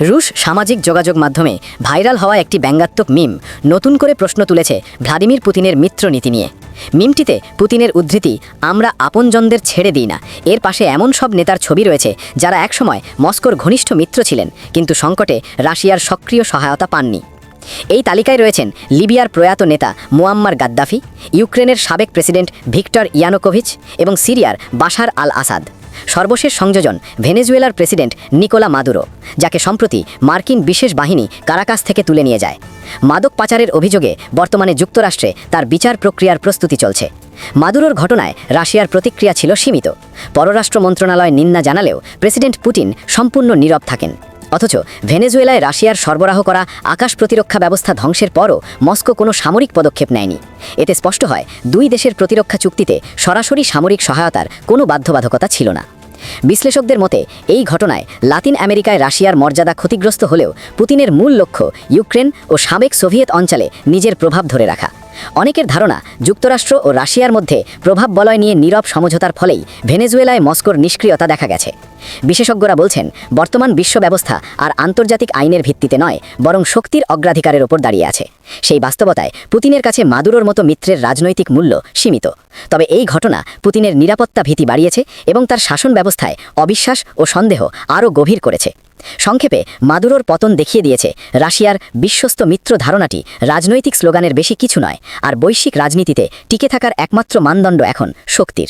রুশ সামাজিক যোগাযোগ মাধ্যমে ভাইরাল হওয়া একটি ব্যঙ্গাত্মক মিম নতুন করে প্রশ্ন তুলেছে ভ্লাদিমির পুতিনের মিত্রনীতি নিয়ে। মিমটিতে পুতিনের উদ্ধৃতি "আমরা আপনজনদের ছেড়ে দিই না" এর পাশে এমন সব নেতার ছবি রয়েছে যারা একসময় মস্কোর ঘনিষ্ঠ মিত্র ছিলেন কিন্তু সংকটে রাশিয়ার সক্রিয় সহায়তা পাননি। এই তালিকায় রয়েছেন লিবিয়ার প্রয়াত নেতা মুয়াম্মার গাদ্দাফি, ইউক্রেনের সাবেক প্রেসিডেন্ট ভিক্টর ইয়ানুকোভিচ এবং সিরিয়ার বাশার আল আসাদ। সর্বশেষ সংযোজন ভেনেজুয়েলার প্রেসিডেন্ট নিকোলা মাদুরো, যাকে সম্প্রতি মার্কিন বিশেষ বাহিনী কারাকাস থেকে তুলে নিয়ে যায়। মাদক পাচারের অভিযোগে বর্তমানে যুক্তরাষ্ট্রে তার বিচার প্রক্রিয়ার প্রস্তুতি চলছে। মাদুরোর ঘটনায় রাশিয়ার প্রতিক্রিয়া ছিল সীমিত। পররাষ্ট্র মন্ত্রণালয় নিন্দা জানালেও প্রেসিডেন্ট পুতিন সম্পূর্ণ নীরব থাকেন। অথচ ভেনেজুয়েলায় রাশিয়ার সরবরাহ করা আকাশ প্রতিরক্ষা ব্যবস্থা ধ্বংসের পরও মস্কো কোনো সামরিক পদক্ষেপ নেয়নি। এতে স্পষ্ট হয় দুই দেশের প্রতিরক্ষা চুক্তিতে সরাসরি সামরিক সহায়তার কোনো বাধ্যবাধকতা ছিল না। বিশ্লেষকদের মতে এই ঘটনায় লাতিন আমেরিকায় রাশিয়ার মর্যাদা ক্ষতিগ্রস্ত হলেও পুতিনের মূল লক্ষ্য ইউক্রেন ও সাবেক সোভিয়েত অঞ্চলে নিজের প্রভাব ধরে রাখা। অনেকের ধারণা যুক্তরাষ্ট্র ও রাশিয়ার মধ্যে প্রভাব বলয় নিয়ে নীরব সমঝোতার ফলেই ভেনেজুয়েলায় মস্কোর নিষ্ক্রিয়তা দেখা গেছে। বিশেষজ্ঞরা বলছেন বর্তমান বিশ্ব ব্যবস্থা আর আন্তর্জাতিক আইনের ভিত্তিতে নয়, বরং শক্তির অগ্রাধিকারের ওপর দাঁড়িয়ে আছে। সেই বাস্তবতায় পুতিনের কাছে মাদুরোর মতো মিত্রের রাজনৈতিক মূল্য সীমিত। তবে এই ঘটনা পুতিনের নিরাপত্তা ভীতি বাড়িয়েছে এবং তার শাসন ব্যবস্থায় অবিশ্বাস ও সন্দেহ আরও গভীর করেছে। সংক্ষেপে মাদুরোর পতন দেখিয়ে দিয়েছে রাশিয়ার বিশ্বস্ত মিত্র ধারণাটি রাজনৈতিক স্লোগানের বেশি কিছু নয়, আর বৈশ্বিক রাজনীতিতে টিকে থাকার একমাত্র মানদণ্ড এখন শক্তির।